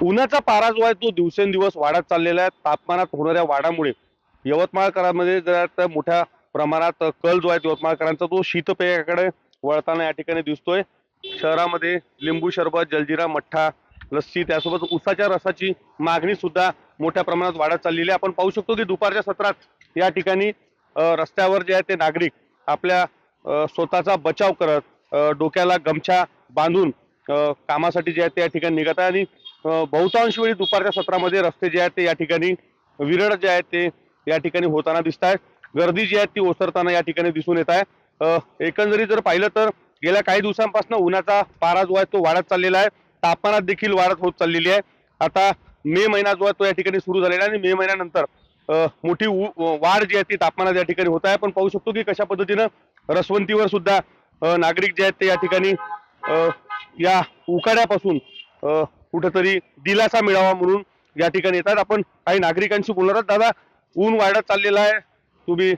उन्हाचा पारा जो आहे तो दिवसेंदिवस वाढत चाललेला आहे। तापमानात होणाऱ्या वाढामुळे यवतमाळकरांमध्ये जरा मोठ्या प्रमाणात कल जो आहे यवतमाळकरांचा तो शीतपेयाकडे वळताना या ठिकाणी दिसतोय। शहरामध्ये लिंबू सरबत, जलजिरा मठ्ठा, लस्सी त्यासोबत उसाच्या रसाची मागणी सुद्धा मोठ्या प्रमाणात वाढत चाललेली आहे। आपण पाहू शकतो की दुपारच्या सत्रात या ठिकाणी रस्त्यावर जे आहे ते नागरिक आपल्या स्वतःचा बचाव करत डोक्याला गमछा बांधून कामासाठी जे आहे ते या ठिकाणी निघत आहे आणि बहुतांश वेळी दुपारच्या सत्रामध्ये रस्ते जे आहेत ते या ठिकाणी विरळ जे आहेत ते या ठिकाणी होताना दिसत आहे। गर्दी जी आहे ती ओसरताना या ठिकाणी दिसून येत आहे। एकंदरीत जर पाहिलं तर गेल्या काही दिवसांपासून उन्हाचा पारा जो आहे तो वाढत चाललेला आहे। तापमानात देखील वाढत होत चाललेली आहे। आता मे महिना जो आहे तो या ठिकाणी सुरू झालेला आहे आणि मे महिन्यानंतर मोठी वाढ जी आहे ती तापमानात या ठिकाणी होत आहे। आपण पाहू शकतो की कशा पद्धतीनं रसवंतीवर सुद्धा नागरिक जे आहेत ते या ठिकाणी या उकाड्यापासून कुठेतरी दिलासा मिळावा म्हणून या ठिकाणी येतात। आपण काही नागरिकांशी बोलणार आहोत। दादा, ऊन वाढत चाललेलं आहे, तुम्ही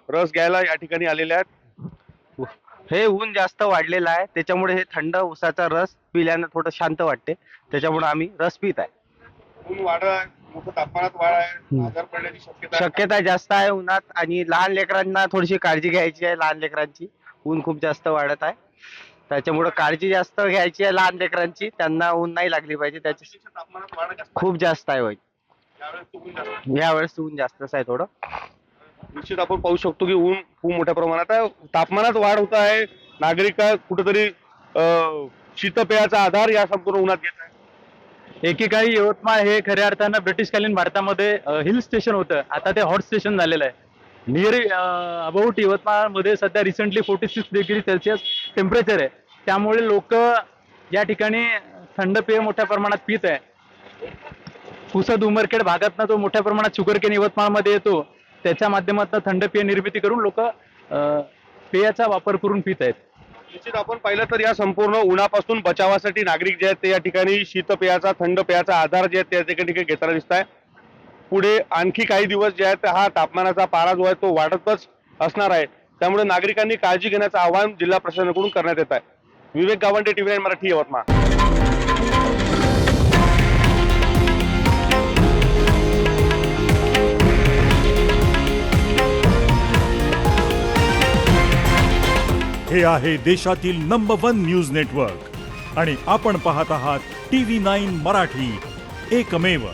रस घ्यायला या ठिकाणी आलेले आहेत। हे ऊन जास्त वाढलेलं आहे, त्याच्यामुळे हे थंड उसाचा रस पिल्यानं थोडं शांत वाटते, त्याच्यामुळे आम्ही रस पित आहे। ऊन वाढ आहे, मोठं तापमानात वाढ आहे, आजार पडण्याची शक्यता जास्त आहे उन्हात, आणि लहान लेकरांना थोडीशी काळजी घ्यायची आहे। लहान लेकरांची ऊन खूप जास्त वाढत आहे, त्याच्यामुळे काळजी जास्त घ्यायची आहे लहान लेकरांची, त्यांना ऊन नाही लागली पाहिजे। त्याची तापमानात वाढ खूप जास्त आहे यावेळेस ऊन जास्तच आहे थोडं। निश्चित आपण पाहू शकतो की ऊन खूप मोठ्या प्रमाणात आहे, तापमानात वाढ होत आहे। नागरिक कुठेतरी शीतपेयाचा आधार या संपूर्ण उन्हात घेत आहे। एकेकाळी यवतमाळ हे खऱ्या अर्थानं ब्रिटिशकालीन भारतामध्ये हिल स्टेशन होतं, आता ते हॉट स्टेशन झालेलं आहे। नियर अबाउट यवतमाळमध्ये सध्या रिसेंटली 46 डिग्री सेल्सिअस टेम्परेचर आहे, त्यामुळे लोक या ठिकाणी थंड पेय मोठ्या प्रमाणात पित आहे। पुसद उमरखेड भागातनं तो मोठ्या प्रमाणात शुगरकेन यवतमाळमध्ये येतो, त्याच्या माध्यमातून थंड पेय निर्मिती करून लोक पेयाचा वापर करून पित आहेत। निश्चित आपण पाहिलं तर या संपूर्ण उन्हापासून बचावासाठी नागरिक जे आहेत ते या ठिकाणी शीतपेयाचा, थंड पेयाचा आधार जे आहे त्या ठिकाणी घेताना दिसत आहे। पुढे आणखी काही दिवस जे आहेत हा तापमानाचा पारा जो आहे तो वाढतच असणार आहे, त्यामुळे नागरिकांनी काळजी घेण्याचं आवाहन जिल्हा प्रशासनाकडून करण्यात येत आहे। विवेक गावंडे, TV9 मराठी, यवतमाळ। हे आहे देशातील नंबर 1 न्यूज नेटवर्क आणि आपण पाहत आहात TV9 मराठी, एकमेव।